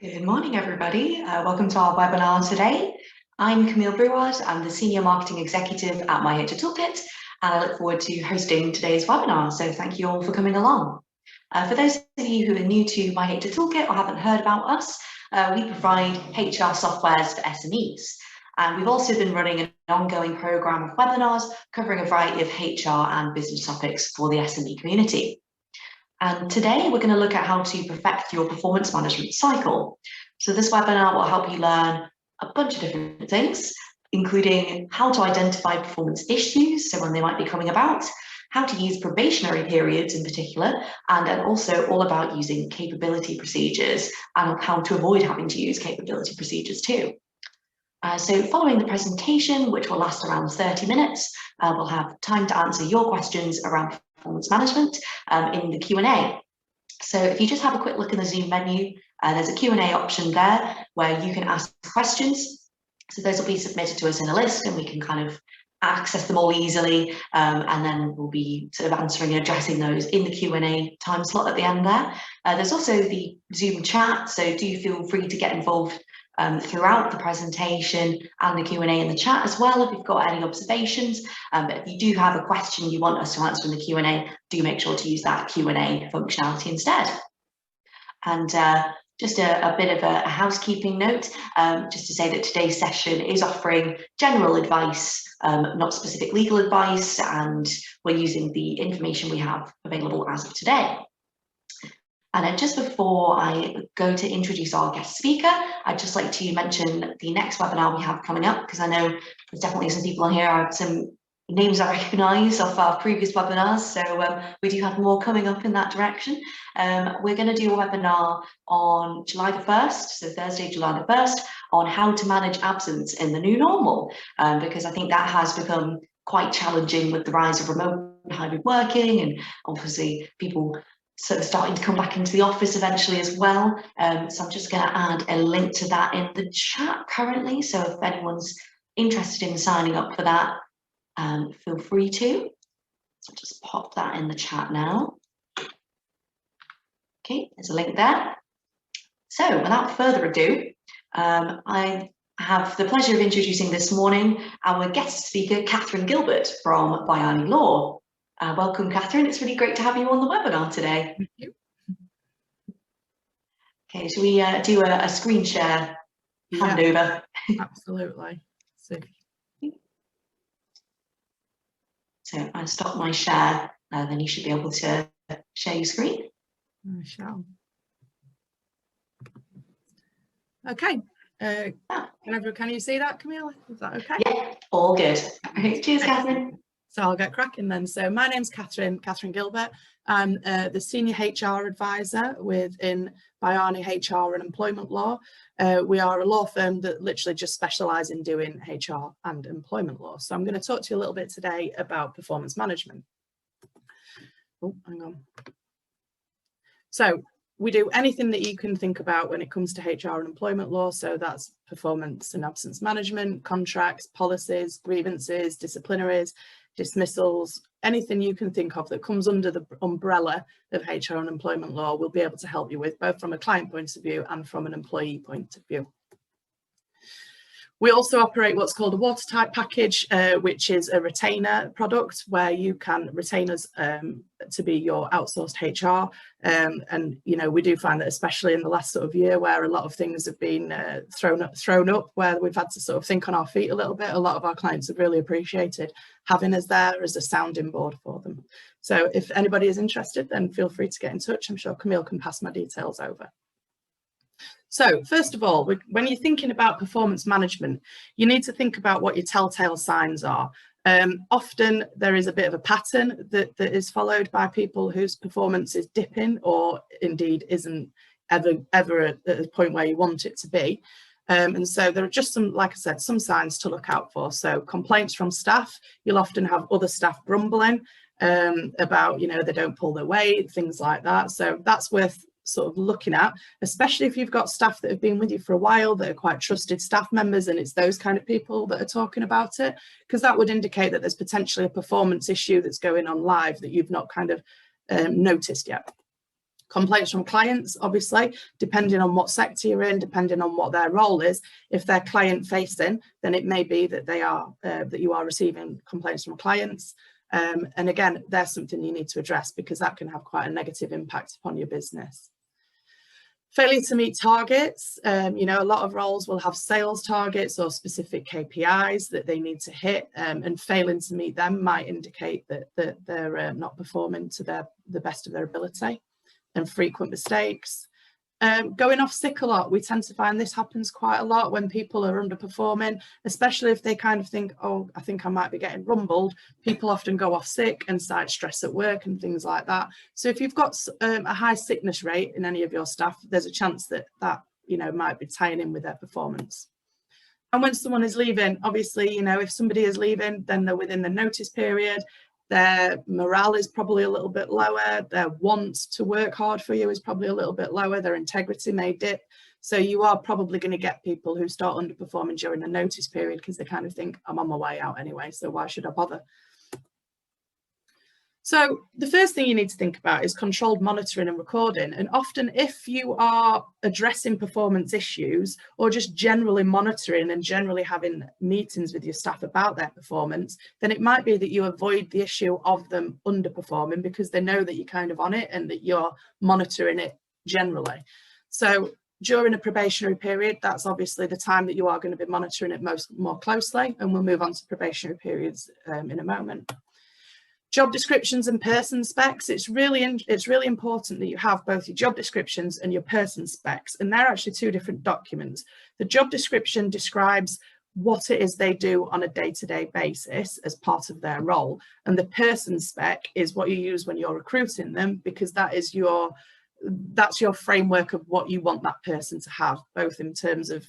Good morning, everybody. Welcome to our webinar today. I'm Camille Breward. I'm the Senior Marketing Executive at My HR Toolkit, and I look forward to hosting today's webinar. So thank you all for coming along. For those of you who are new to My HR Toolkit or haven't heard about us, we provide HR softwares for SMEs. And we've also been running an ongoing program of webinars covering a variety of HR and business topics for the SME community. And today we're going to look at how to perfect your performance management cycle. So this webinar will help you learn a bunch of different things, including how to identify performance issues, so when they might be coming about, how to use probationary periods in particular, and then also all about using capability procedures and how to avoid having to use capability procedures too. So following the presentation, which will last around 30 minutes, we'll have time to answer your questions around performance management in the Q&A. So if you just have a quick look in the Zoom menu, there's a Q&A option there where you can ask questions. So those will be submitted to us in a list and we can kind of access them all easily, and then we'll be sort of answering and addressing those in the Q&A time slot at the end there. There's also the Zoom chat, so do feel free to get involved throughout the presentation and the Q&A in the chat as well if you've got any observations. But if you do have a question you want us to answer in the Q&A, do make sure to use that Q&A functionality instead. And just a bit of a housekeeping note, just to say that today's session is offering general advice, not specific legal advice, and we're using the information we have available as of today. And just before I go to introduce our guest speaker, I'd just like to mention the next webinar we have coming up, because I know there's definitely some people on here, I have some names I recognise off our previous webinars, so we do have more coming up in that direction. We're going to do a webinar on July the 1st, so Thursday, July the 1st, on how to manage absence in the new normal, because I think that has become quite challenging with the rise of remote and hybrid working, and obviously people sort of starting to come back into the office eventually as well. So I'm just going to add a link to that in the chat currently. So if anyone's interested in signing up for that, feel free to. So just pop that in the chat now. Okay, there's a link there. So without further ado, I have the pleasure of introducing this morning our guest speaker, Kathryn Gilbert from Bhayani Law. Welcome, Kathryn. It's really great to have you on the webinar today. Thank you. Okay, shall we do a screen share handover? Absolutely. So I stop my share, then you should be able to share your screen. I shall. Okay. Can you see that, Camille? Is that okay? Yeah, all good. All right, cheers, Kathryn. So I'll get cracking then. So my name's Kathryn Gilbert. I'm the Senior HR Advisor within Bhayani HR and Employment Law. We are a law firm that literally just specialise in doing HR and employment law. So I'm going to talk to you a little bit today about performance management. Oh, hang on. So we do anything that you can think about when it comes to HR and employment law. So that's performance and absence management, contracts, policies, grievances, disciplinaries, dismissals, anything you can think of that comes under the umbrella of HR and employment law, we'll be able to help you with, both from a client point of view and from an employee point of view. We also operate what's called a watertight package, which is a retainer product where you can retain us to be your outsourced HR. And, you know, we do find that especially in the last sort of year where a lot of things have been thrown up, where we've had to sort of think on our feet a little bit, a lot of our clients have really appreciated having us there as a sounding board for them. So if anybody is interested, then feel free to get in touch. I'm sure Camille can pass my details over. So first of all, when you're thinking about performance management, you need to think about what your telltale signs are. Often there is a bit of a pattern that is followed by people whose performance is dipping or indeed isn't ever at the point where you want it to be. And so there are just some, like I said, some signs to look out for. So complaints from staff, you'll often have other staff grumbling about, you know, they don't pull their weight, things like that. So that's worth sort of looking at, especially if you've got staff that have been with you for a while, that are quite trusted staff members, and it's those kind of people that are talking about it, because that would indicate that there's potentially a performance issue that's going on live that you've not kind of noticed yet. Complaints from clients, obviously, depending on what sector you're in, depending on what their role is. If they're client facing, then it may be that they are that you are receiving complaints from clients. And again, there's something you need to address because that can have quite a negative impact upon your business. Failure to meet targets, you know, a lot of roles will have sales targets or specific KPIs that they need to hit, and failing to meet them might indicate that they're not performing to the best of their ability. And frequent mistakes. Going off sick a lot, we tend to find this happens quite a lot when people are underperforming, especially if they kind of think, oh, I think I might be getting rumbled. People often go off sick and cite stress at work and things like that. So if you've got a high sickness rate in any of your staff, there's a chance that you know, might be tying in with their performance. And when someone is leaving, obviously, you know, if somebody is leaving, then they're within the notice period. Their morale is probably a little bit lower. Their want to work hard for you is probably a little bit lower. Their integrity may dip. So you are probably going to get people who start underperforming during the notice period because they kind of think, I'm on my way out anyway, so why should I bother? So the first thing you need to think about is controlled monitoring and recording. And often if you are addressing performance issues or just generally monitoring and generally having meetings with your staff about their performance, then it might be that you avoid the issue of them underperforming because they know that you're kind of on it and that you're monitoring it generally. So during a probationary period, that's obviously the time that you are going to be monitoring it more closely. And we'll move on to probationary periods in a moment. Job descriptions and person specs, it's really important that you have both your job descriptions and your person specs, and they're actually two different documents. The job description describes what it is they do on a day-to-day basis as part of their role, and the person spec is what you use when you're recruiting them, because that's your framework of what you want that person to have, both in terms of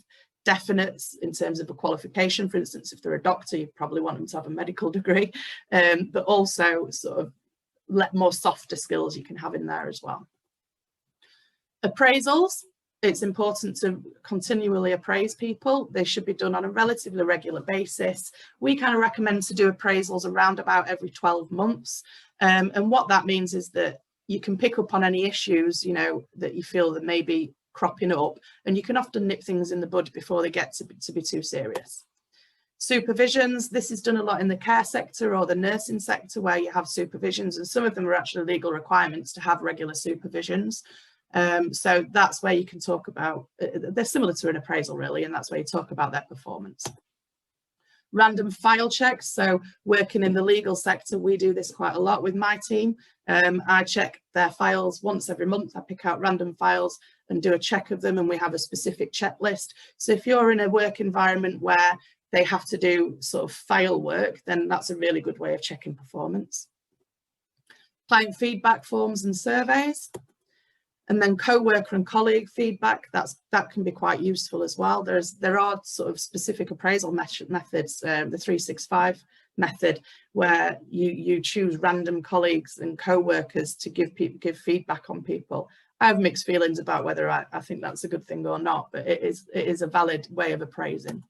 definites, in terms of a qualification. For instance, if they're a doctor, you probably want them to have a medical degree, but also sort of more softer skills you can have in there as well. Appraisals, it's important to continually appraise people. They should be done on a relatively regular basis. We kind of recommend to do appraisals around about every 12 months. And what that means is that you can pick up on any issues, you know, that you feel that may be cropping up, and you can often nip things in the bud before they get to be too serious. Supervisions, this is done a lot in the care sector or the nursing sector where you have supervisions, and some of them are actually legal requirements to have regular supervisions. So that's where you can talk about, they're similar to an appraisal really, and that's where you talk about their performance. Random file checks, so working in the legal sector, we do this quite a lot with my team. I check their files once every month. I pick out random files and do a check of them, and we have a specific checklist. So if you're in a work environment where they have to do sort of file work, then that's a really good way of checking performance. Client feedback forms and surveys. And then co-worker and colleague feedback, that can be quite useful as well. There are sort of specific appraisal methods, the 365 method, where you choose random colleagues and co-workers to give feedback on people. I have mixed feelings about whether I think that's a good thing or not, but it is a valid way of appraising.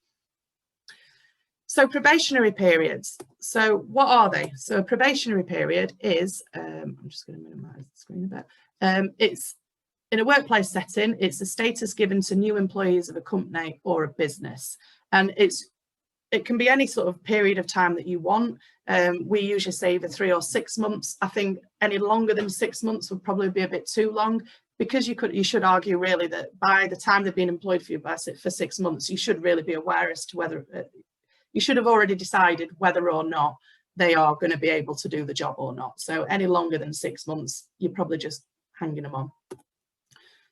So probationary periods. So what are they? So a probationary period is, I'm just going to minimize the screen a bit. It's in a workplace setting, it's a status given to new employees of a company or a business. And it can be any sort of period of time that you want. We usually say either 3 or 6 months. I think any longer than 6 months would probably be a bit too long, because you should argue really that by the time they've been employed for you for 6 months, you should really be aware as to whether, you should have already decided whether or not they are going to be able to do the job or not. So any longer than 6 months, you're probably just hanging them on.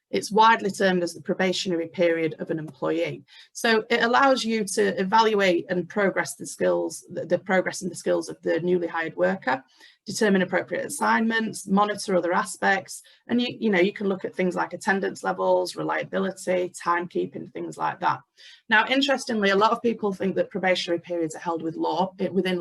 It's widely termed as the probationary period of an employee. So it allows you to evaluate and progress the skills, the progress in the skills of the newly hired worker, determine appropriate assignments, monitor other aspects, and you can look at things like attendance levels, reliability, timekeeping, things like that. Now, interestingly, a lot of people think that probationary periods are held within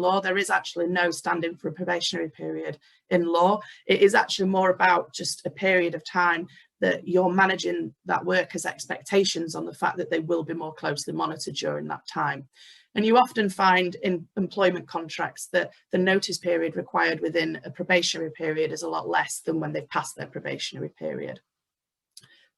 law. There is actually no standing for a probationary period in law. It is actually more about just a period of time that you're managing that worker's expectations on the fact that they will be more closely monitored during that time. And you often find in employment contracts that the notice period required within a probationary period is a lot less than when they've passed their probationary period.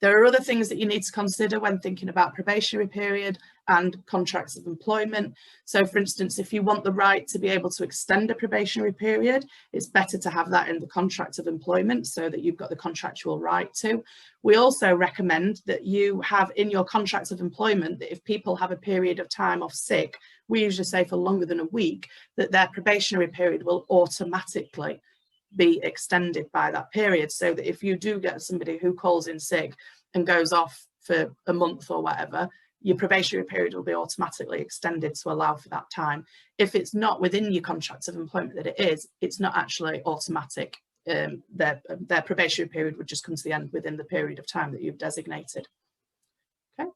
There are other things that you need to consider when thinking about probationary period and contracts of employment. So for instance, if you want the right to be able to extend a probationary period, it's better to have that in the contract of employment so that you've got the contractual right to. We also recommend that you have in your contracts of employment that if people have a period of time off sick, we usually say for longer than a week, that their probationary period will automatically be extended by that period, so that if you do get somebody who calls in sick and goes off for a month or whatever, your probationary period will be automatically extended to allow for that time. If it's not within your contract of employment that it is, it's not actually automatic. Their probationary period would just come to the end within the period of time that you've designated. Okay.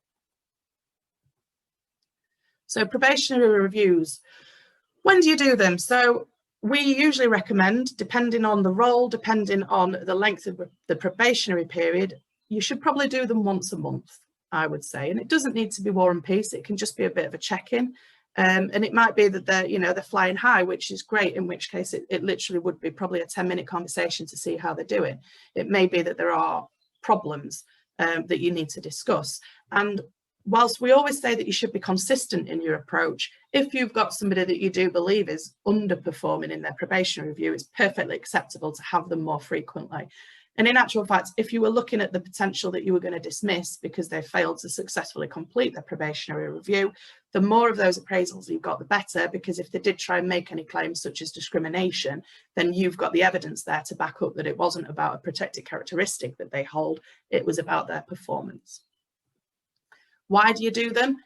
So probationary reviews, when do you do them? So we usually recommend, depending on the role, depending on the length of the probationary period, you should probably do them once a month, I would say. And it doesn't need to be War and Peace. It can just be a bit of a check-in. And it might be that they're flying high, which is great, in which case it literally would be probably a 10-minute conversation to see how they're doing. It may be that there are problems that you need to discuss. And whilst we always say that you should be consistent in your approach, if you've got somebody that you do believe is underperforming in their probationary review, it's perfectly acceptable to have them more frequently. And in actual fact, if you were looking at the potential that you were going to dismiss because they failed to successfully complete their probationary review, the more of those appraisals you've got, the better, because if they did try and make any claims such as discrimination, then you've got the evidence there to back up that it wasn't about a protected characteristic that they hold, it was about their performance. Why do you do them?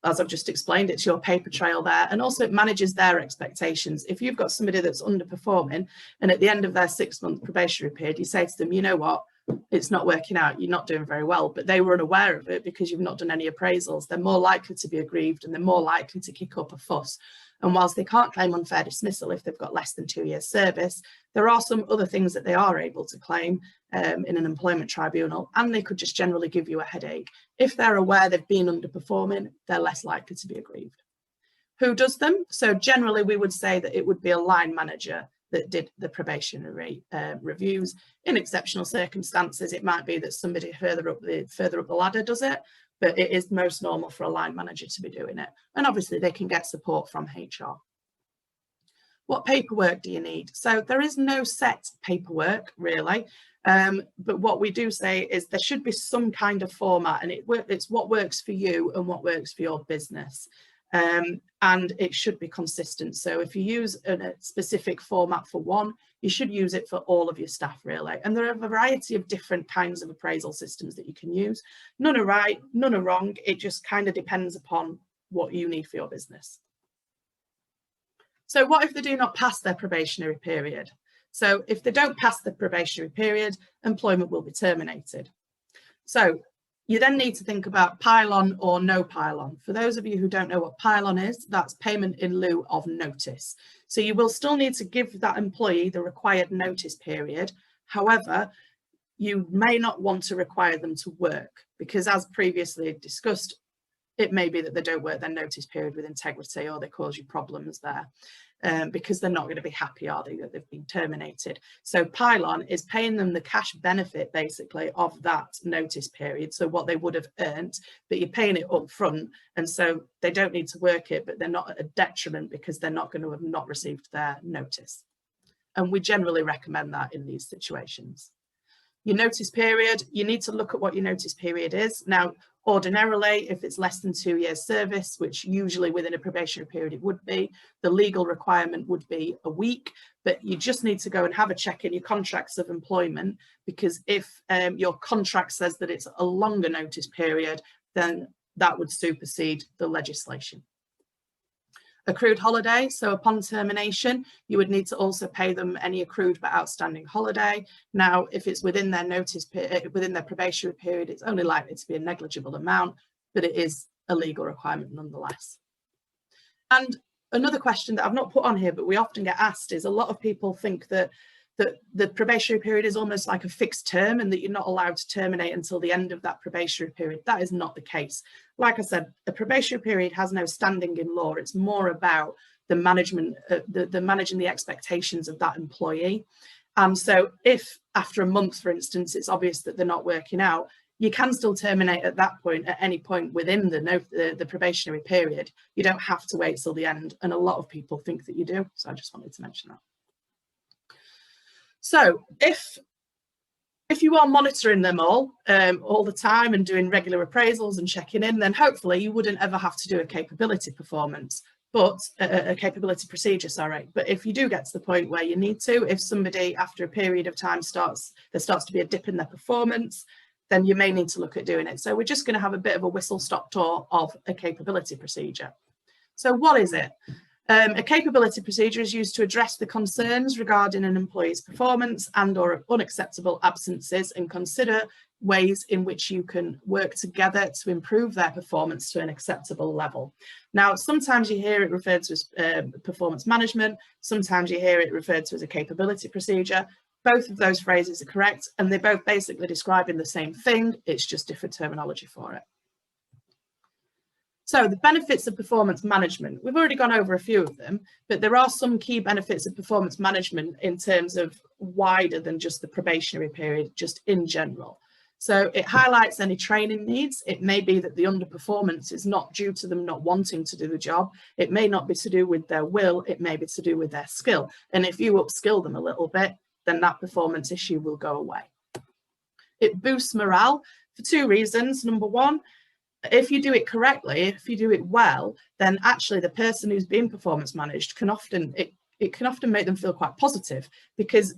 As I've just explained, it's your paper trail there, and also it manages their expectations. If you've got somebody that's underperforming and at the end of their 6-month probationary period, you say to them, you know what, it's not working out, you're not doing very well, but they were unaware of it because you've not done any appraisals, they're more likely to be aggrieved and they're more likely to kick up a fuss. And whilst they can't claim unfair dismissal if they've got less than 2 years service, there are some other things that they are able to claim in an employment tribunal, and they could just generally give you a headache. If they're aware they've been underperforming, they're less likely to be aggrieved. Who does them? So generally we would say that it would be a line manager that did the probationary reviews. In exceptional circumstances, it might be that somebody further up the ladder does it, but it is most normal for a line manager to be doing it. And obviously they can get support from HR. What paperwork do you need? So there is no set paperwork really, but what we do say is there should be some kind of format, and it's what works for you and what works for your business. And it should be consistent. So if you use a specific format for one, you should use it for all of your staff really. And there are a variety of different kinds of appraisal systems that you can use. None are right, none are wrong. It just kind of depends upon what you need for your business. So what if they do not pass their probationary period? So if they don't pass the probationary period, employment will be terminated. So you then need to think about pile-on or no pile-on. For those of you who don't know what pile-on is, that's payment in lieu of notice. So you will still need to give that employee the required notice period. However, you may not want to require them to work because, as previously discussed, it may be that they don't work their notice period with integrity or they cause you problems there. Because they're not going to be happy, are they, that they've been terminated. So pile-on is paying them the cash benefit basically of that notice period, so what they would have earned, but you're paying it up front, and so they don't need to work it, but they're not at a detriment because they're not going to have not received their notice. And we generally recommend that in these situations. Your notice period, you need to look at what your notice period is. Now, ordinarily, if it's less than 2 years service, which usually within a probationary period it would be, the legal requirement would be a week, but you just need to go and have a check in your contracts of employment, because if your contract says that it's a longer notice period, then that would supersede the legislation. Accrued holiday, so upon termination, you would need to also pay them any accrued but outstanding holiday. Now, if it's within their notice period, within their probationary period, it's only likely to be a negligible amount, but it is a legal requirement nonetheless. And another question that I've not put on here, but we often get asked, is a lot of people think that that the probationary period is almost like a fixed term and that you're not allowed to terminate until the end of that probationary period. That is not the case. Like I said, a probationary period has no standing in law. It's more about the management, the managing the expectations of that employee. And so if after a month, for instance, it's obvious that they're not working out, you can still terminate at that point, at any point within the probationary period. You don't have to wait till the end. And a lot of people think that you do. So I just wanted to mention that. So if you are monitoring them all the time and doing regular appraisals and checking in, then hopefully you wouldn't ever have to do a capability performance, but a capability procedure, sorry. But if you do get to the point where you need to, if somebody after a period of time there starts to be a dip in their performance, then you may need to look at doing it. So we're just going to have a bit of a whistle-stop tour of a capability procedure. So what is it? A capability procedure is used to address the concerns regarding an employee's performance and or unacceptable absences and consider ways in which you can work together to improve their performance to an acceptable level. Now, sometimes you hear it referred to as performance management, sometimes you hear it referred to as a capability procedure. Both of those phrases are correct, and they're both basically describing the same thing, it's just different terminology for it. So the benefits of performance management, we've already gone over a few of them, but there are some key benefits of performance management in terms of wider than just the probationary period, just in general. So it highlights any training needs. It may be that the underperformance is not due to them not wanting to do the job. It may not be to do with their will. It may be to do with their skill. And if you upskill them a little bit, then that performance issue will go away. It boosts morale for two reasons. Number one, if you do it correctly, if you do it well, then actually the person who's being performance managed can often, it can often make them feel quite positive, because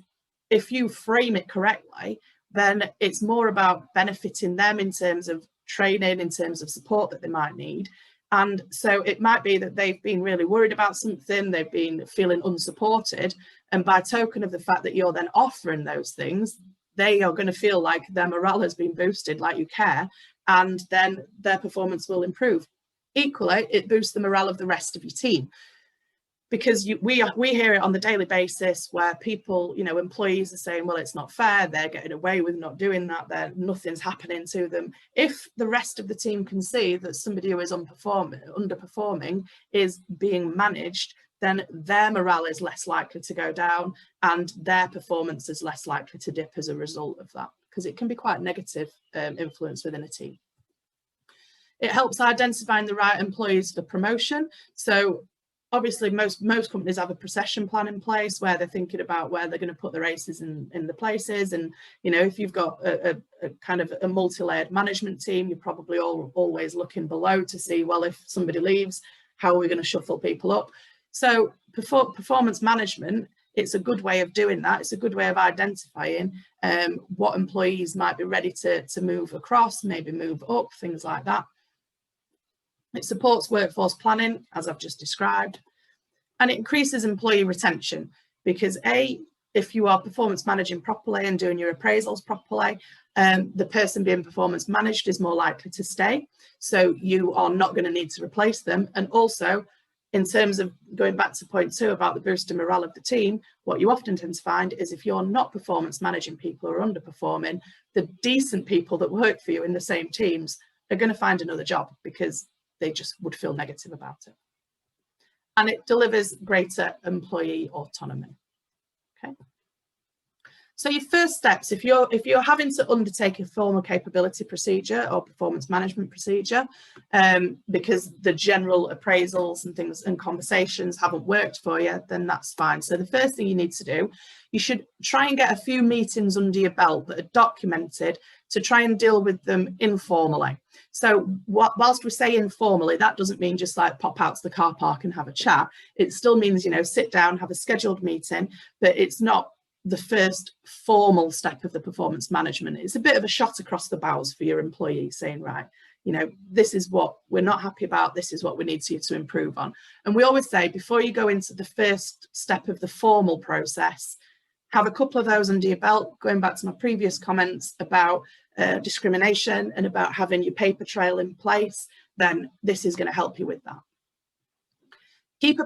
if you frame it correctly, then it's more about benefiting them in terms of training, in terms of support that they might need. And so it might be that they've been really worried about something, they've been feeling unsupported, and by token of the fact that you're then offering those things, they are going to feel like their morale has been boosted, like you care, and then their performance will improve. Equally, it boosts the morale of the rest of your team, because we hear it on the daily basis where people, you know, employees are saying, well, it's not fair, they're getting away with not doing that, nothing's happening to them. If the rest of the team can see that somebody who is underperforming is being managed, then their morale is less likely to go down and their performance is less likely to dip as a result of that, because it can be quite negative influence within a team. It helps identifying the right employees for promotion. So obviously most companies have a procession plan in place where they're thinking about where they're going to put their aces in the places. And, you know, if you've got a kind of a multi-layered management team, you're probably always looking below to see, well, if somebody leaves, how are we going to shuffle people up? So performance management, it's a good way of doing that. It's a good way of identifying what employees might be ready to move across, maybe move up, things like that. It supports workforce planning, as I've just described, and it increases employee retention because if you are performance managing properly and doing your appraisals properly, the person being performance managed is more likely to stay. So you are not going to need to replace them. And also, in terms of going back to point 2 about the boost in morale of the team, what you often tend to find is if you're not performance managing people who are underperforming, the decent people that work for you in the same teams are going to find another job because they just would feel negative about it. And it delivers greater employee autonomy. Okay. So your first steps, if you're having to undertake a formal capability procedure or performance management procedure, because the general appraisals and things and conversations haven't worked for you, then that's fine. So the first thing you need to do, you should try and get a few meetings under your belt that are documented to try and deal with them informally. So whilst we say informally, that doesn't mean just like pop out to the car park and have a chat. It still means, you know, sit down, have a scheduled meeting, but it's not the first formal step of the performance management. It's a bit of a shot across the bows for your employee saying, right, you know, this is what we're not happy about, this is what we need you to improve on. And we always say, before you go into the first step of the formal process, have a couple of those under your belt, going back to my previous comments about discrimination and about having your paper trail in place, then this is going to help you with that. Keep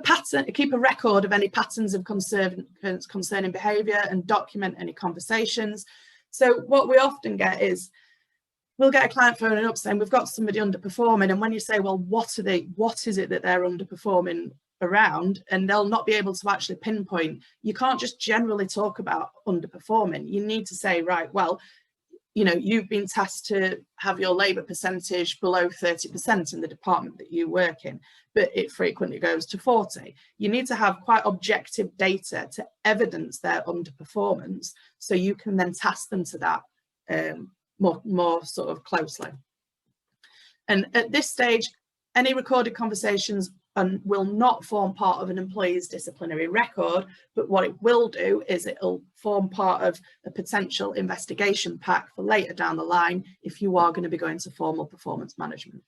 a record of any patterns of concerning behaviour and document any conversations. So what we often get is, we'll get a client phoning up saying, we've got somebody underperforming. And when you say, well, what is it that they're underperforming around? And they'll not be able to actually pinpoint. You can't just generally talk about underperforming. You need to say, right, well, you know, you've been tasked to have your labour percentage below 30% in the department that you work in, but it frequently goes to 40. You need to have quite objective data to evidence their underperformance, so you can then task them to that more sort of closely. And at this stage, any recorded conversations will not form part of an employee's disciplinary record, but what it will do is it'll form part of a potential investigation pack for later down the line if you are going to be going to formal performance management.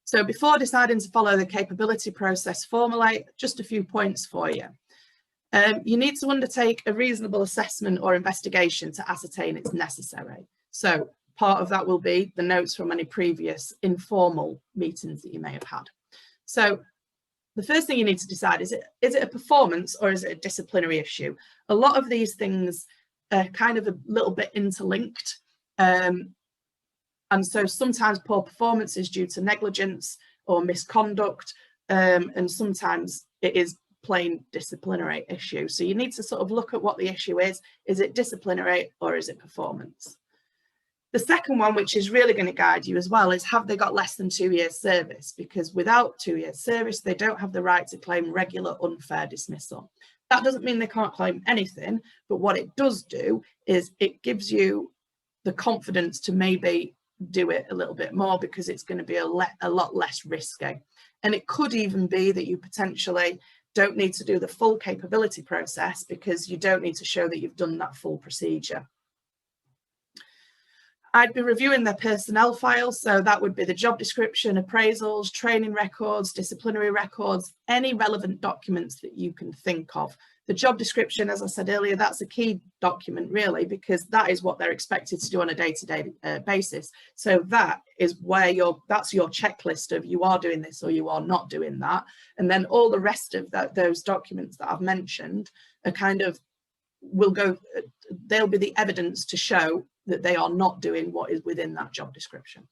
So before deciding to follow the capability process formally, just a few points for you. You need to undertake a reasonable assessment or investigation to ascertain it's necessary. So part of that will be the notes from any previous informal meetings that you may have had. So the first thing you need to decide is it a performance or is it a disciplinary issue? A lot of these things are kind of a little bit interlinked. And so sometimes poor performance is due to negligence or misconduct, and sometimes it is plain disciplinary issue. So you need to sort of look at what the issue is. Is it disciplinary or is it performance? The second one, which is really going to guide you as well, is have they got less than 2 years service? Because without 2 years service, they don't have the right to claim regular unfair dismissal. That doesn't mean they can't claim anything, but what it does do is it gives you the confidence to maybe do it a little bit more, because it's going to be a lot less risky. And it could even be that you potentially don't need to do the full capability process because you don't need to show that you've done that full procedure. I'd be reviewing their personnel files, so that would be the job description, appraisals, training records, disciplinary records, any relevant documents that you can think of. The job description, as I said earlier, that's a key document really, because that is what they're expected to do on a day-to-day basis. So that is where that's your checklist of you are doing this or you are not doing that. And then all the rest of those documents that I've mentioned are kind of they'll be the evidence to show that they are not doing what is within that job description.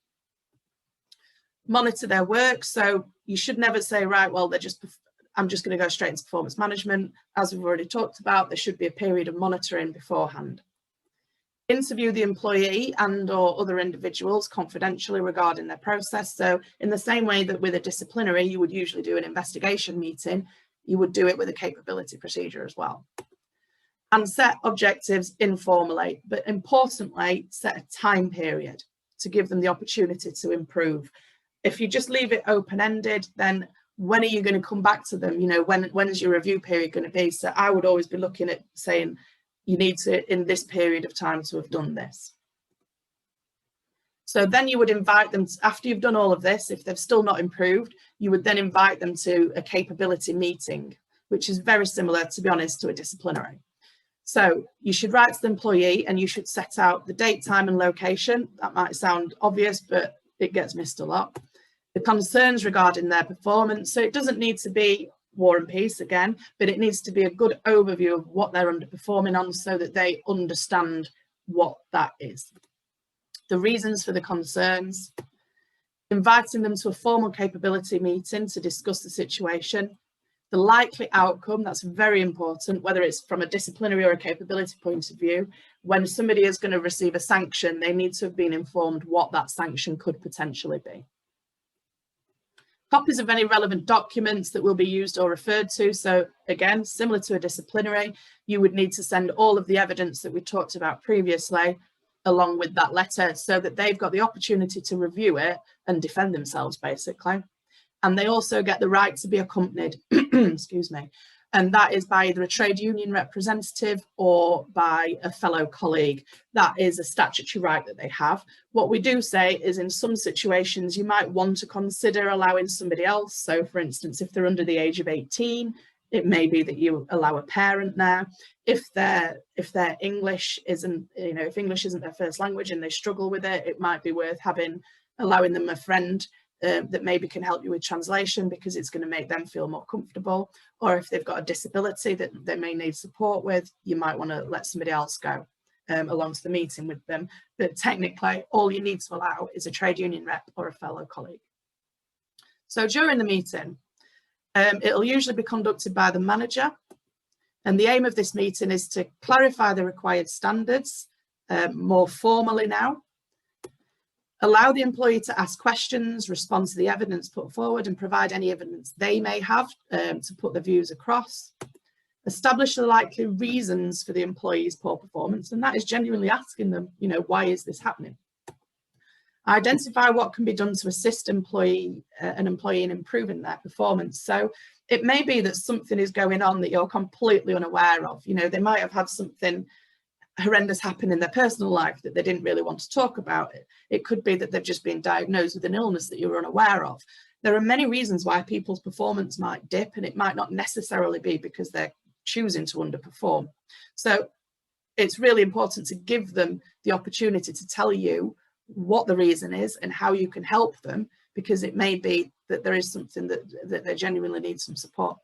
Monitor their work. So you should never say, right, well, I'm just going to go straight into performance management. As we've already talked about, there should be a period of monitoring beforehand. Interview the employee and or other individuals confidentially regarding their process. So in the same way that with a disciplinary, you would usually do an investigation meeting, you would do it with a capability procedure as well. And set objectives informally, but importantly, set a time period to give them the opportunity to improve. If you just leave it open-ended, then when are you going to come back to them? You know, when is your review period going to be? So I would always be looking at saying, you need to, in this period of time, to have done this. So then you would invite them, after you've done all of this, if they've still not improved, you would then invite them to a capability meeting, which is very similar, to be honest, to a disciplinary. So you should write to the employee and you should set out the date, time and location. That might sound obvious, but it gets missed a lot. The concerns regarding their performance. So it doesn't need to be War and Peace again, but it needs to be a good overview of what they're underperforming on so that they understand what that is. The reasons for the concerns. Inviting them to a formal capability meeting to discuss the situation. The likely outcome, that's very important, whether it's from a disciplinary or a capability point of view. When somebody is going to receive a sanction, they need to have been informed what that sanction could potentially be. Copies of any relevant documents that will be used or referred to. So again, similar to a disciplinary, you would need to send all of the evidence that we talked about previously along with that letter so that they've got the opportunity to review it and defend themselves, basically. And they also get the right to be accompanied, excuse me, and that is by either a trade union representative or by a fellow colleague. That is a statutory right that they have. What we do say is in some situations, you might want to consider allowing somebody else. So for instance, if they're under the age of 18, it may be that you allow a parent there. If their English isn't, if English isn't their first language and they struggle with it, it might be worth allowing them a friend that maybe can help you with translation because it's going to make them feel more comfortable. Or if they've got a disability that they may need support with, you might want to let somebody else go along to the meeting with them. But technically, all you need to allow is a trade union rep or a fellow colleague. So during the meeting, it'll usually be conducted by the manager. And the aim of this meeting is to clarify the required standards more formally now, allow the employee to ask questions, respond to the evidence put forward and provide any evidence they may have to put their views across, establish the likely reasons for the employee's poor performance, and that is genuinely asking them, you know, why is this happening? Identify what can be done to assist an employee in improving their performance. So it may be that something is going on that you're completely unaware of. You know, they might have had something horrendous happen in their personal life that they didn't really want to talk about. It could be that they've just been diagnosed with an illness that you were unaware of. There are many reasons why people's performance might dip, and it might not necessarily be because they're choosing to underperform. So it's really important to give them the opportunity to tell you what the reason is and how you can help them, because it may be that there is something that they genuinely need some support.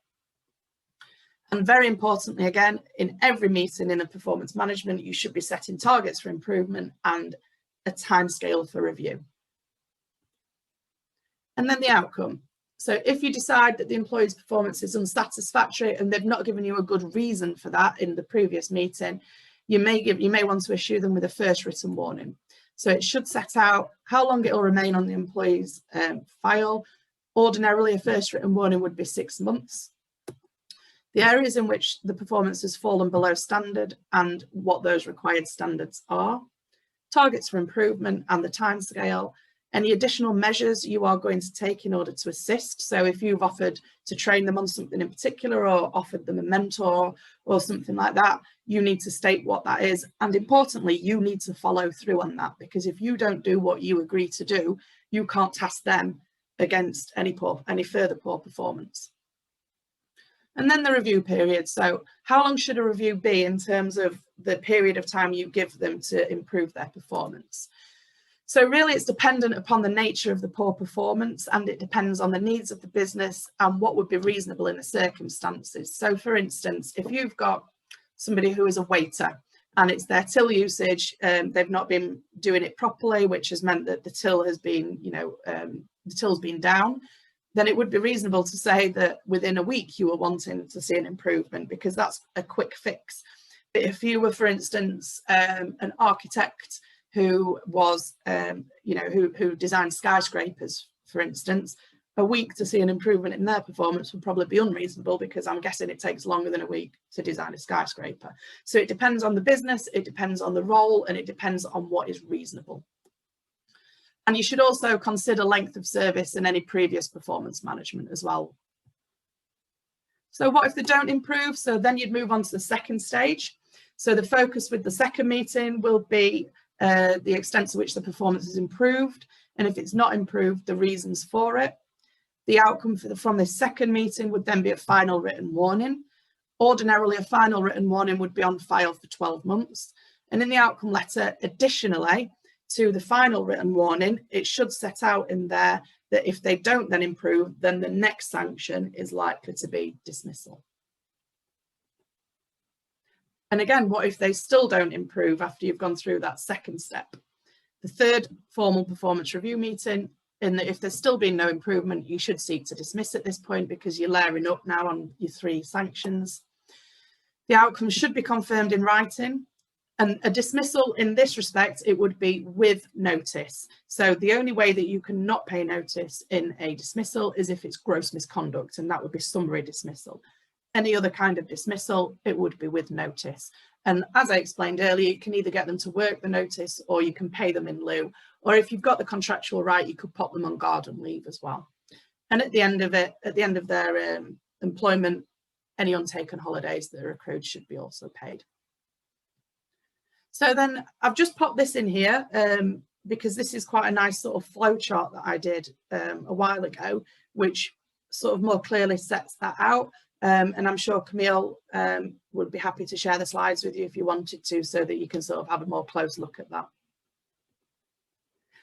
And very importantly, again, in every meeting in a performance management, you should be setting targets for improvement and a timescale for review. And then the outcome. So if you decide that the employee's performance is unsatisfactory and they've not given you a good reason for that in the previous meeting, you may want to issue them with a first written warning. So it should set out how long it will remain on the employee's file. Ordinarily, a first written warning would be 6 months. The areas in which the performance has fallen below standard and what those required standards are, targets for improvement and the timescale, any additional measures you are going to take in order to assist. So if you've offered to train them on something in particular or offered them a mentor or something like that, you need to state what that is. And importantly, you need to follow through on that, because if you don't do what you agree to do, you can't task them against any further poor performance. And then the review period. So how long should a review be in terms of the period of time you give them to improve their performance? So really it's dependent upon the nature of the poor performance, and it depends on the needs of the business and what would be reasonable in the circumstances. So for instance, if you've got somebody who is a waiter and it's their till usage, they've not been doing it properly, which has meant that the till has been, the till's been down, then it would be reasonable to say that within a week you were wanting to see an improvement, because that's a quick fix. But if you were, for instance, an architect who was, who designed skyscrapers, for instance, a week to see an improvement in their performance would probably be unreasonable, because I'm guessing it takes longer than a week to design a skyscraper. So it depends on the business, it depends on the role, and it depends on what is reasonable. And you should also consider length of service and any previous performance management as well. So what if they don't improve? So then you'd move on to the second stage. So the focus with the second meeting will be the extent to which the performance is improved, and if it's not improved, the reasons for it. The outcome from this second meeting would then be a final written warning. Ordinarily, a final written warning would be on file for 12 months. And in the outcome letter, additionally to the final written warning, it should set out in there that if they don't then improve, then the next sanction is likely to be dismissal. And again, what if they still don't improve after you've gone through that second step? The third formal performance review meeting, in that if there's still been no improvement, you should seek to dismiss at this point, because you're layering up now on your 3 sanctions. The outcome should be confirmed in writing. And a dismissal in this respect, it would be with notice. So the only way that you can not pay notice in a dismissal is if it's gross misconduct, and that would be summary dismissal. Any other kind of dismissal, it would be with notice. And as I explained earlier, you can either get them to work the notice or you can pay them in lieu. Or if you've got the contractual right, you could pop them on garden leave as well. And at the end of it, at the end of their employment, any untaken holidays that are accrued should be also paid. So then I've just popped this in here because this is quite a nice sort of flow chart that I did a while ago, which sort of more clearly sets that out. And I'm sure Camille would be happy to share the slides with you if you wanted to, so that you can sort of have a more close look at that.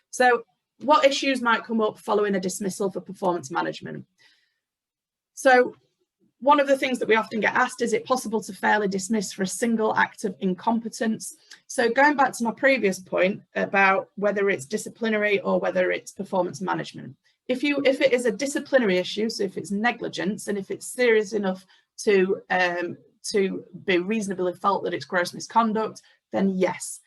So what issues might come up following a dismissal for performance management? So one of the things that we often get asked, is it possible to fairly dismiss for a single act of incompetence? So going back to my previous point about whether it's disciplinary or whether it's performance management, if it is a disciplinary issue, so if it's negligence and if it's serious enough to be reasonably felt that it's gross misconduct, then yes,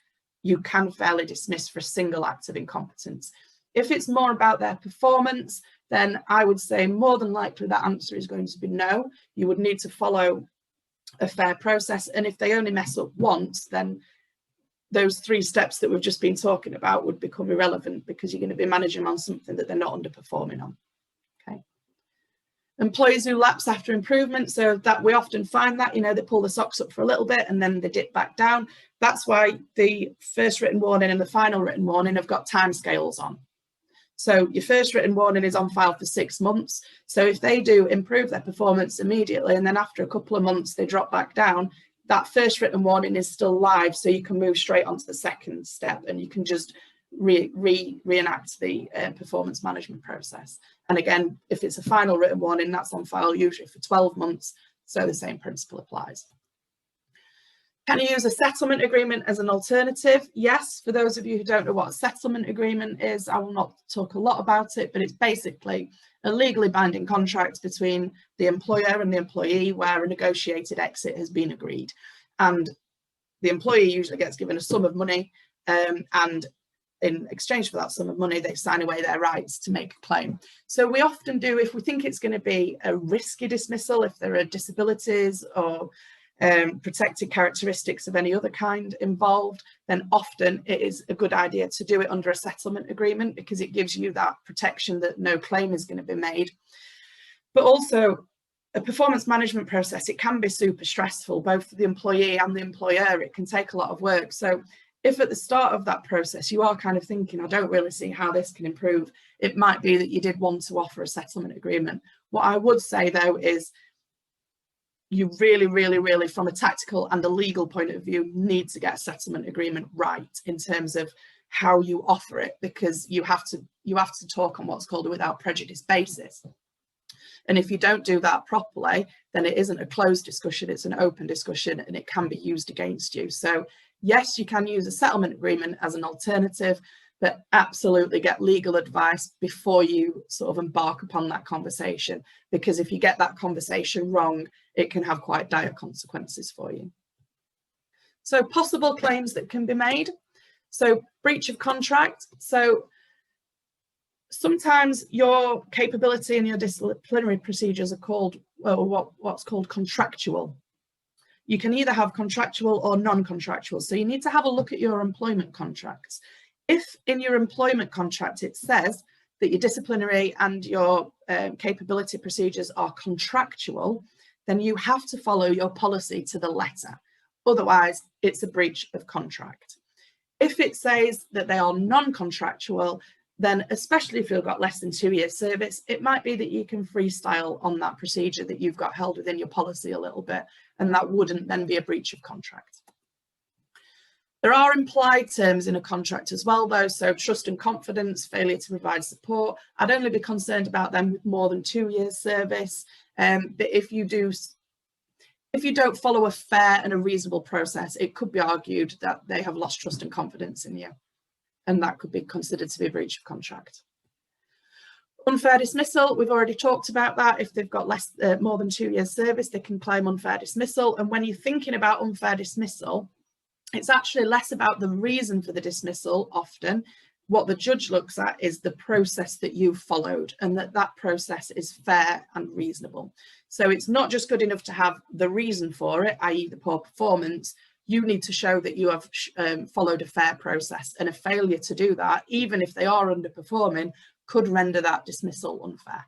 you can fairly dismiss for a single act of incompetence. If it's more about their performance, then I would say more than likely that answer is going to be no. You would need to follow a fair process. And if they only mess up once, then those 3 steps that we've just been talking about would become irrelevant, because you're going to be managing on something that they're not underperforming on. Okay. Employees who lapse after improvement, so that we often find that, you know, they pull the socks up for a little bit and then they dip back down. That's why the first written warning and the final written warning have got timescales on. So your first written warning is on file for 6 months. So if they do improve their performance immediately and then after a couple of months they drop back down, that first written warning is still live, so you can move straight onto the second step and you can just reenact the performance management process. And again, if it's a final written warning, that's on file usually for 12 months, so the same principle applies. Can you use a settlement agreement as an alternative? Yes, for those of you who don't know what a settlement agreement is, I will not talk a lot about it, but it's basically a legally binding contract between the employer and the employee where a negotiated exit has been agreed. And the employee usually gets given a sum of money, and in exchange for that sum of money, they sign away their rights to make a claim. So we often do, if we think it's going to be a risky dismissal, if there are disabilities or protected characteristics of any other kind involved, then often it is a good idea to do it under a settlement agreement, because it gives you that protection that no claim is going to be made. But also a performance management process, it can be super stressful, both for the employee and the employer. It can take a lot of work. So if at the start of that process you are kind of thinking, I don't really see how this can improve, it might be that you did want to offer a settlement agreement. What I would say though is, you really, from a tactical and a legal point of view, need to get a settlement agreement right in terms of how you offer it, because you have to talk on what's called a without prejudice basis. And if you don't do that properly, then it isn't a closed discussion, it's an open discussion, and it can be used against you. So yes, you can use a settlement agreement as an alternative, but absolutely get legal advice before you sort of embark upon that conversation, because if you get that conversation wrong, it can have quite dire consequences for you. So possible claims that can be made. So breach of contract. So sometimes your capability and your disciplinary procedures are called, well, what's called contractual. You can either have contractual or non-contractual. So you need to have a look at your employment contracts. If in your employment contract it says that your disciplinary and your capability procedures are contractual, then you have to follow your policy to the letter. Otherwise, it's a breach of contract. If it says that they are non-contractual, then especially if you've got less than 2 years service, it might be that you can freestyle on that procedure that you've got held within your policy a little bit, and that wouldn't then be a breach of contract. There are implied terms in a contract as well, though, so trust and confidence, failure to provide support. I'd only be concerned about them with more than 2 years service. But if you don't follow a fair and a reasonable process, it could be argued that they have lost trust and confidence in you, and that could be considered to be a breach of contract. Unfair dismissal, we've already talked about that. If they've got more than 2 years service, they can claim unfair dismissal. And when you're thinking about unfair dismissal, it's actually less about the reason for the dismissal often. What the judge looks at is the process that you've followed, and that process is fair and reasonable. So it's not just good enough to have the reason for it, i.e. the poor performance. You need to show that you have followed a fair process, and a failure to do that, even if they are underperforming, could render that dismissal unfair.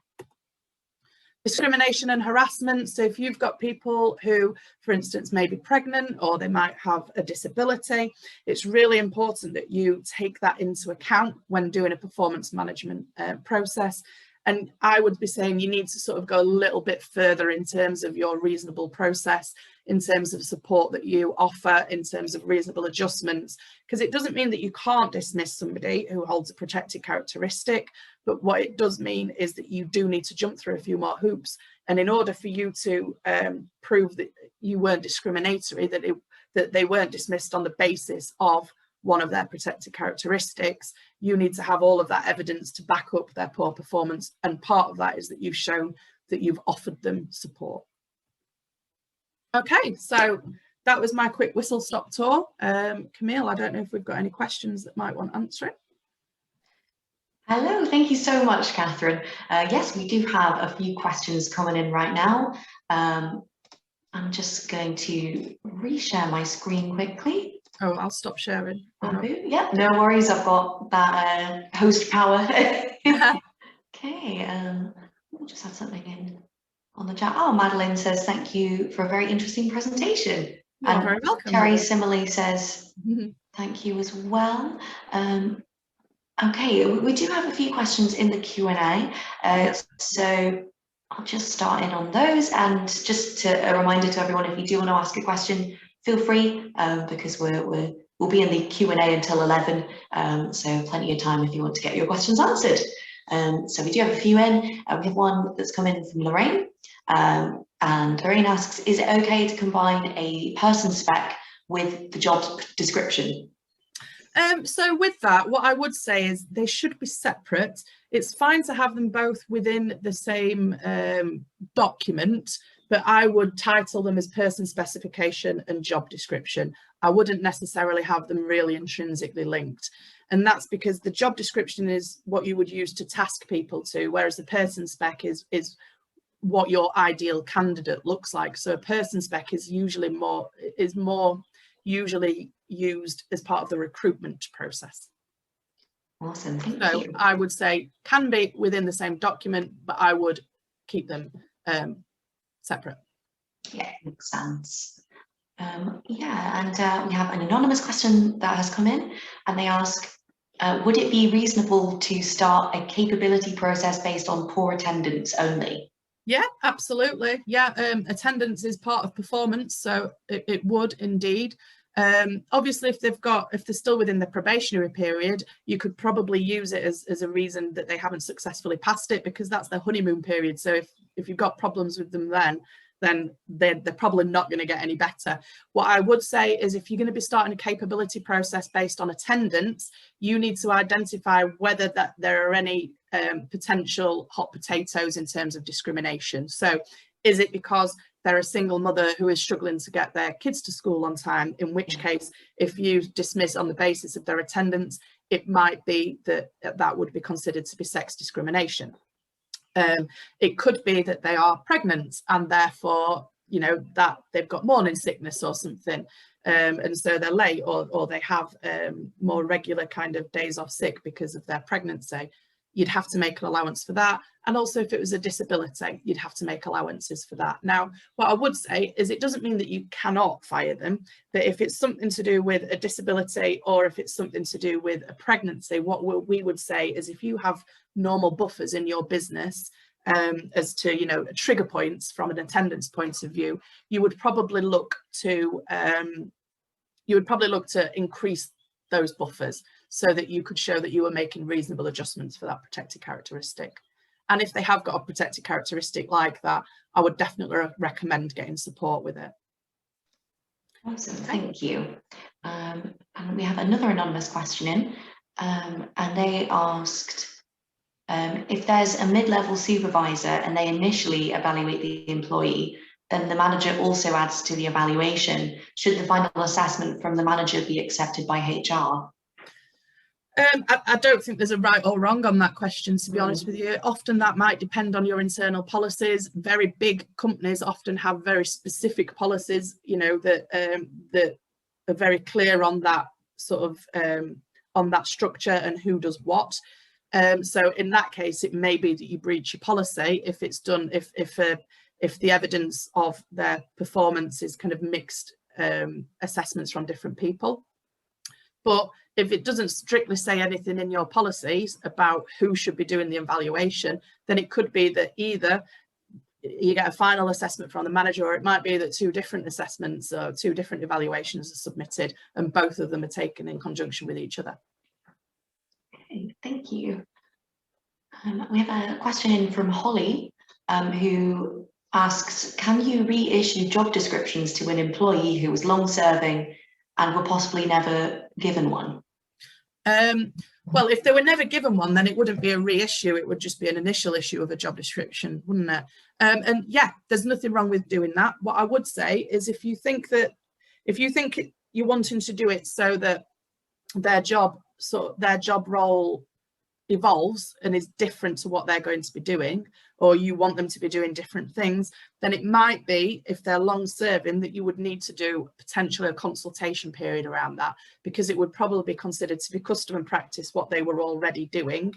Discrimination and harassment. So if you've got people who, for instance, may be pregnant or they might have a disability, it's really important that you take that into account when doing a performance management process. And I would be saying you need to sort of go a little bit further in terms of your reasonable process, in terms of support that you offer, in terms of reasonable adjustments, because it doesn't mean that you can't dismiss somebody who holds a protected characteristic, but what it does mean is that you do need to jump through a few more hoops. And in order for you to prove that you weren't discriminatory, that they weren't dismissed on the basis of one of their protected characteristics, you need to have all of that evidence to back up their poor performance. And part of that is that you've shown that you've offered them support. Okay, so that was my quick whistle-stop tour. Camille, I don't know if we've got any questions that might want answering. Hello, thank you so much, Kathryn. Yes, we do have a few questions coming in right now. I'm just going to reshare my screen quickly. Oh, I'll stop sharing. Oh, no. Yeah, no worries. I've got that host power. Okay, we'll just have something in on the chat. Oh, Madeline says, thank you for a very interesting presentation. You're very welcome. Terry similarly says, thank you as well. Okay, we do have a few questions in the Q&A, so I'll just start in on those. And just a reminder to everyone, if you do want to ask a question, feel free, because we'll be in the Q&A until 11, so plenty of time if you want to get your questions answered. So we do have a few in. We have one that's come in from Lorraine, and Lorraine asks, is it okay to combine a person spec with the job description? So with that, what I would say is they should be separate. It's fine to have them both within the same document, but I would title them as person specification and job description. I wouldn't necessarily have them really intrinsically linked. And that's because the job description is what you would use to task people to, whereas the person spec is what your ideal candidate looks like. So a person spec is usually more usually used as part of the recruitment process. Awesome, thank you. I would say can be within the same document, but I would keep them separate. Yeah, makes sense. Yeah, and we have an anonymous question that has come in, and they ask, would it be reasonable to start a capability process based on poor attendance only? Yeah, absolutely. Yeah, attendance is part of performance, so it would indeed. Obviously, if they're still within the probationary period, you could probably use it as a reason that they haven't successfully passed it, because that's their honeymoon period. So if you've got problems with them then they're probably not going to get any better. What I would say is, if you're going to be starting a capability process based on attendance, you need to identify whether that there are any potential hot potatoes in terms of discrimination. So is it because they're a single mother who is struggling to get their kids to school on time, in which case, if you dismiss on the basis of their attendance, it might be that would be considered to be sex discrimination. It could be that they are pregnant and therefore, you know, that they've got morning sickness or something, and so they're late, or they have more regular kind of days off sick because of their pregnancy. You'd have to make an allowance for that. And also, if it was a disability, you'd have to make allowances for that. Now, what I would say is it doesn't mean that you cannot fire them, but if it's something to do with a disability, or if it's something to do with a pregnancy, what we would say is, if you have normal buffers in your business, as to, you know, trigger points from an attendance point of view, you would probably look to increase those buffers, so that you could show that you were making reasonable adjustments for that protected characteristic. And if they have got a protected characteristic like that, I would definitely recommend getting support with it. Awesome, thank you. And we have another anonymous question in, and they asked, if there's a mid-level supervisor and they initially evaluate the employee, then the manager also adds to the evaluation. Should the final assessment from the manager be accepted by HR? I don't think there's a right or wrong on that question, to be honest with you. Often that might depend on your internal policies. Very big companies often have very specific policies, you know, that are very clear on that sort of on that structure and who does what. So in that case, it may be that you breach your policy if it's done, if the evidence of their performance is kind of mixed assessments from different people. But if it doesn't strictly say anything in your policies about who should be doing the evaluation, then it could be that either you get a final assessment from the manager, or it might be that 2 different assessments or 2 different evaluations are submitted and both of them are taken in conjunction with each other. Okay, thank you. We have a question in from Holly, who asks, can you reissue job descriptions to an employee who was long serving and were possibly never given one? Well, if they were never given one, then it wouldn't be a reissue. It would just be an initial issue of a job description, wouldn't it? And yeah, there's nothing wrong with doing that. What I would say is if you think you're wanting to do it so that their job role evolves and is different to what they're going to be doing, or you want them to be doing different things, then it might be, if they're long serving, that you would need to do potentially a consultation period around that, because it would probably be considered to be custom and practice what they were already doing,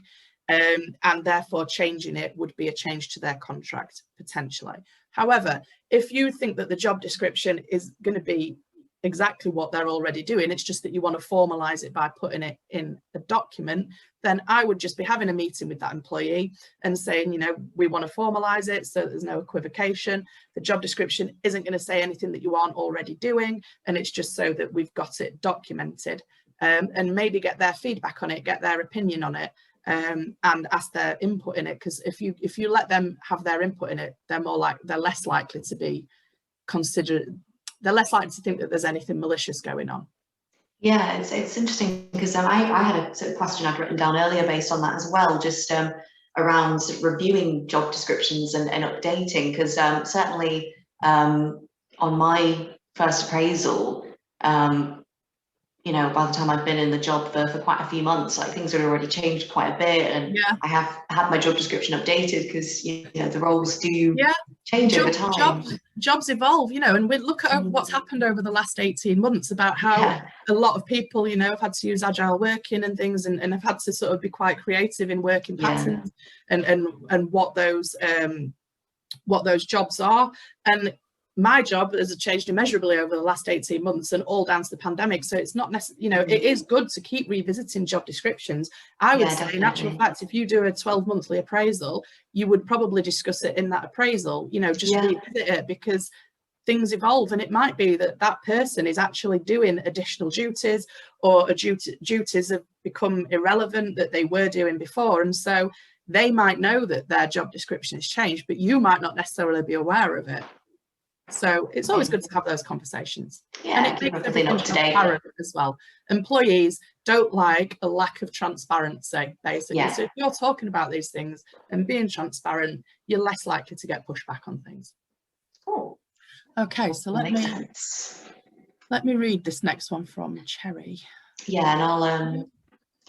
and therefore changing it would be a change to their contract potentially. However, if you think that the job description is going to be exactly what they're already doing, it's just that you want to formalize it by putting it in a document, then I would just be having a meeting with that employee and saying, you know, we want to formalize it so there's no equivocation. The job description isn't going to say anything that you aren't already doing, and it's just so that we've got it documented, and maybe get their feedback on it, get their opinion on it, and ask their input in it. Because if you let them have their input in it, they're less likely to be considered. They're less likely to think that there's anything malicious going on. Yeah, it's interesting because I had a sort of question I'd written down earlier based on that as well, just around reviewing job descriptions and updating, because certainly on my first appraisal, you know, by the time I've been in the job for quite a few months, like things had already changed quite a bit, and yeah. I have had my job description updated because, you know, the roles do change over time. Jobs evolve, you know, and we look at what's happened over the last 18 months about how a lot of people, you know, have had to use agile working and things, and have had to sort of be quite creative in working patterns and what those jobs are. And my job has changed immeasurably over the last 18 months, and all down to the pandemic. So it's not necessarily, you know, it is good to keep revisiting job descriptions. I would say, definitely. In actual fact, if you do a 12-monthly appraisal, you would probably discuss it in that appraisal, you know, just revisit it, because things evolve, and it might be that that person is actually doing additional duties, or duties have become irrelevant that they were doing before. And so they might know that their job description has changed, but you might not necessarily be aware of it. So it's always good to have those conversations. Yeah, and it makes everything transparent as well. Employees don't like a lack of transparency, basically. Yeah. So if you're talking about these things and being transparent, you're less likely to get pushback on things. Cool. Okay, so let me read this next one from Cherry. Yeah, and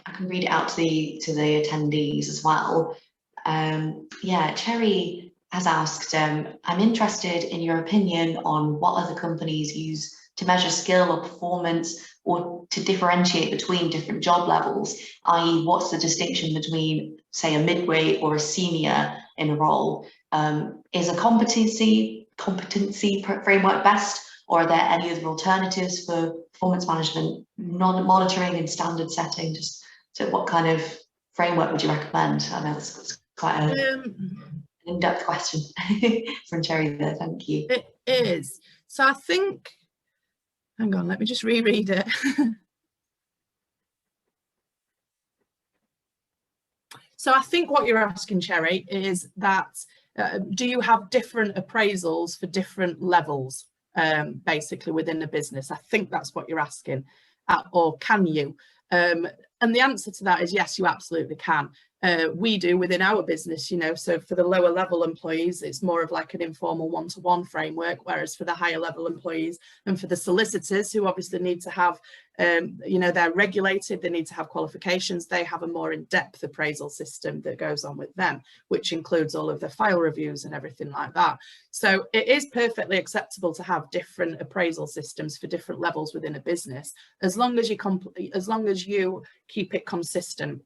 I can read it out to the attendees as well. Yeah, Cherry has asked, I'm interested in your opinion on what other companies use to measure skill or performance, or to differentiate between different job levels, i.e. what's the distinction between, say, a midweight or a senior in a role? Is a competency framework best, or are there any other alternatives for performance management, monitoring and standard setting? Just so what kind of framework would you recommend? I know it's quite an in-depth question from Cherry there, thank you. It is. So I think, hang on, let me just reread it. So I think what you're asking, Cherry, is that do you have different appraisals for different levels, basically within the business? I think that's what you're asking, or can you? And the answer to that is yes, you absolutely can. We do within our business, you know, so for the lower level employees, it's more of like an informal one-to-one framework, whereas for the higher level employees and for the solicitors, who obviously need to have, you know, they're regulated, they need to have qualifications, they have a more in-depth appraisal system that goes on with them, which includes all of the file reviews and everything like that. So it is perfectly acceptable to have different appraisal systems for different levels within a business, as long as you keep it consistent.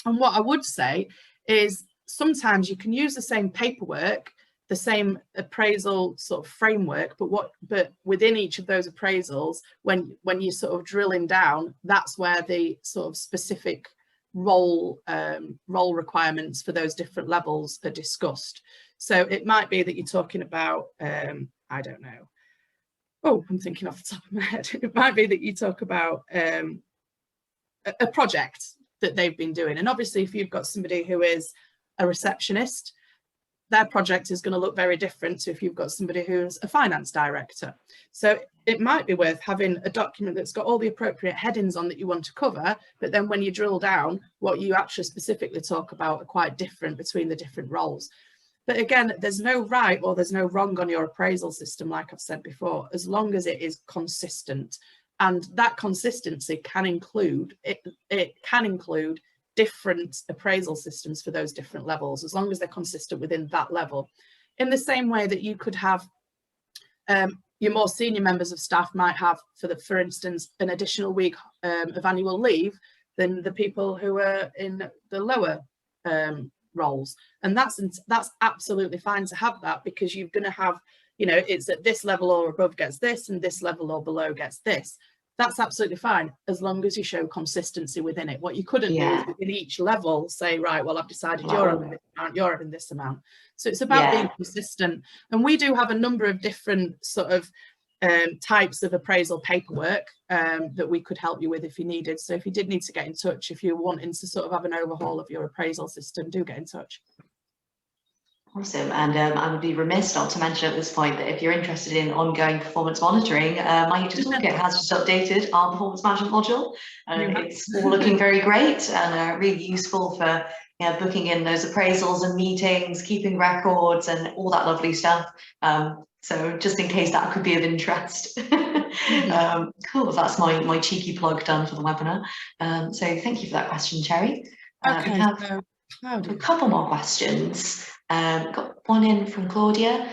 And what I would say is sometimes you can use the same paperwork the same appraisal sort of framework, but within each of those appraisals, when you're sort of drilling down, that's where the sort of specific role requirements for those different levels are discussed. So it might be that you're talking about, I don't know. Oh, I'm thinking off the top of my head. It might be that you talk about a project that they've been doing. And obviously, if you've got somebody who is a receptionist, their project is going to look very different to if you've got somebody who's a finance director. So it might be worth having a document that's got all the appropriate headings on that you want to cover, but then when you drill down, what you actually specifically talk about are quite different between the different roles. But again, there's no right or there's no wrong on your appraisal system, like I've said before, as long as it is consistent. And that consistency can include, it can include different appraisal systems for those different levels, as long as they're consistent within that level. In the same way that you could have your more senior members of staff might have, for instance, an additional week of annual leave than the people who are in the lower roles. And that's absolutely fine to have that, because you're going to have, you know, it's at this level or above gets this and this level or below gets this. That's absolutely fine, as long as you show consistency within it. What you couldn't do is within each level say, right, well, I've decided you're having this amount, you're having this amount. So it's about being consistent. And we do have a number of different sort of types of appraisal paperwork that we could help you with if you needed. So if you did need to get in touch, if you're wanting to sort of have an overhaul of your appraisal system, do get in touch. Awesome. And I would be remiss not to mention at this point that if you're interested in ongoing performance monitoring, my HR Toolkit has just updated our performance management module. It's all looking very great and really useful for booking in those appraisals and meetings, keeping records and all that lovely stuff. So just in case that could be of interest. Cool, that's my cheeky plug done for the webinar. So thank you for that question, Cherry. Okay, we have a couple more questions. Got one in from Claudia,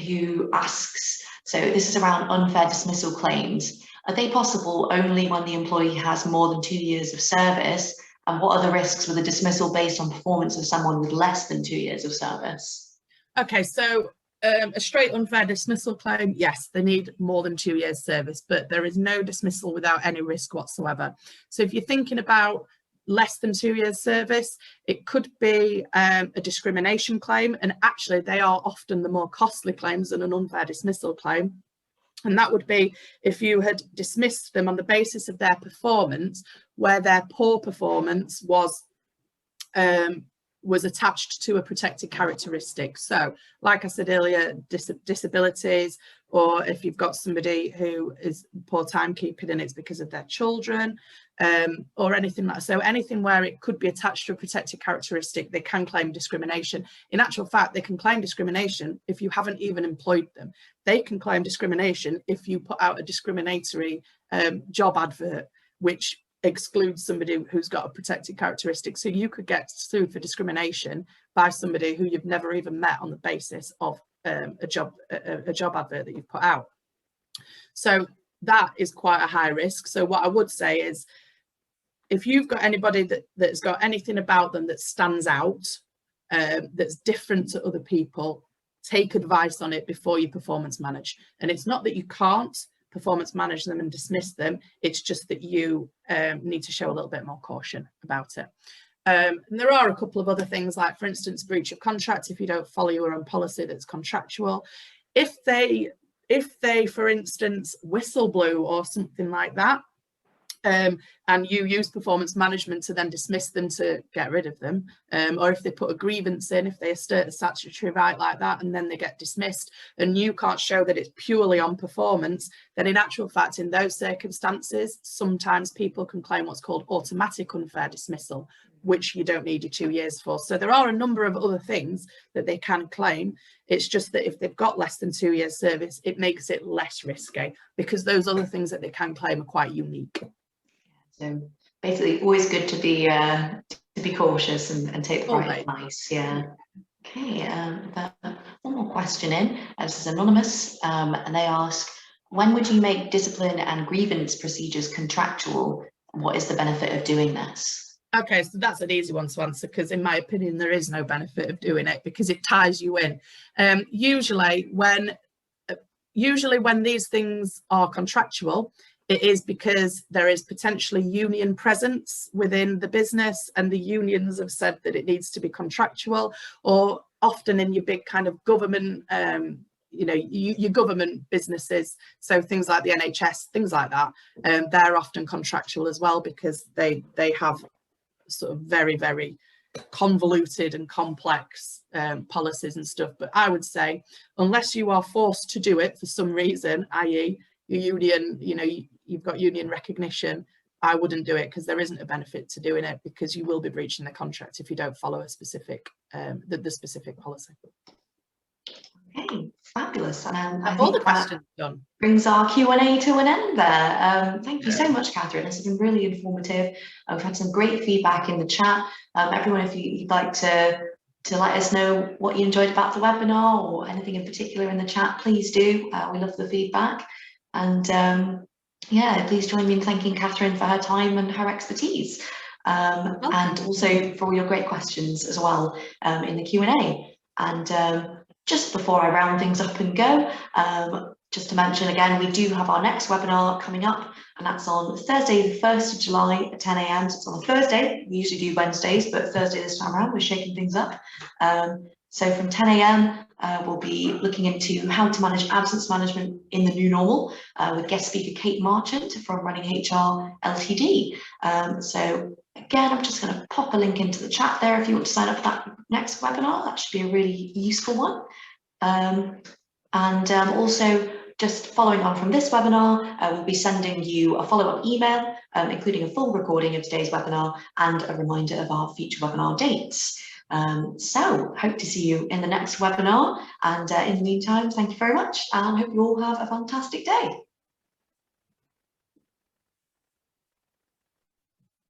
who asks, so this is around unfair dismissal claims. Are they possible only when the employee has more than 2 years of service? And what are the risks with a dismissal based on performance of someone with less than 2 years of service? Okay, so a straight unfair dismissal claim, yes, they need more than 2 years service, but there is no dismissal without any risk whatsoever. So if you're thinking about less than 2 years service, it could be a discrimination claim, and actually they are often the more costly claims than an unfair dismissal claim. And that would be if you had dismissed them on the basis of their performance, where their poor performance was attached to a protected characteristic. So like I said earlier, disabilities, or if you've got somebody who is poor timekeeping and it's because of their children, or anything like that. So anything where it could be attached to a protected characteristic, they can claim discrimination. In actual fact, they can claim discrimination if you haven't even employed them. They can claim discrimination if you put out a discriminatory job advert, which excludes somebody who's got a protected characteristic. So you could get sued for discrimination by somebody who you've never even met on the basis of a job advert that you've put out. So that is quite a high risk. So what I would say is, if you've got anybody that's got anything about them that stands out, that's different to other people, take advice on it before you performance manage. And it's not that you can't performance manage them and dismiss them, it's just that you need to show a little bit more caution about it. And there are a couple of other things, like for instance, breach of contract, if you don't follow your own policy that's contractual. If they, for instance, whistle blew or something like that, and you use performance management to then dismiss them to get rid of them, or if they put a grievance in, if they assert a statutory right like that and then they get dismissed and you can't show that it's purely on performance, then in actual fact, in those circumstances, sometimes people can claim what's called automatic unfair dismissal, which you don't need your 2 years for. So there are a number of other things that they can claim. It's just that if they've got less than 2 years service, it makes it less risky, because those other things that they can claim are quite unique. So basically, always good to be cautious and take the right advice. Yeah. Okay. One more question in. This is anonymous, and they ask, when would you make discipline and grievance procedures contractual? And what is the benefit of doing this? Okay, so that's an easy one to answer, because in my opinion, there is no benefit of doing it because it ties you in. Usually when these things are contractual, it is because there is potentially union presence within the business, and the unions have said that it needs to be contractual, or often in your big kind of government, you know, your government businesses, so things like the NHS, things like that, they're often contractual as well, because they have sort of very, very convoluted and complex policies and stuff. But I would say, unless you are forced to do it for some reason, i.e. your union, you know, you've got union recognition, I wouldn't do it, because there isn't a benefit to doing it, because you will be breaching the contract if you don't follow a specific the specific policy. Okay, fabulous. And I all think the questions done. Brings our Q&A to an end there. Thank you so much, Kathryn. This has been really informative. We've had some great feedback in the chat. Everyone, if you'd like to let us know what you enjoyed about the webinar or anything in particular in the chat, please do. We love the feedback. And yeah, please join me in thanking Kathryn for her time and her expertise. And also for all your great questions as well in the Q&A. And just before I round things up and go, just to mention again, we do have our next webinar coming up, and that's on Thursday, the 1st of July at 10 AM. So it's on a Thursday. We usually do Wednesdays, but Thursday this time around, we're shaking things up. So from 10 AM, we'll be looking into how to manage absence management in the new normal with guest speaker Kate Marchant from Running HR Ltd. So again, I'm just going to pop a link into the chat there if you want to sign up for that next webinar. That should be a really useful one. Also, just following on from this webinar, we'll be sending you a follow-up email, including a full recording of today's webinar and a reminder of our future webinar dates. So hope to see you in the next webinar, and in the meantime, thank you very much, and hope you all have a fantastic day.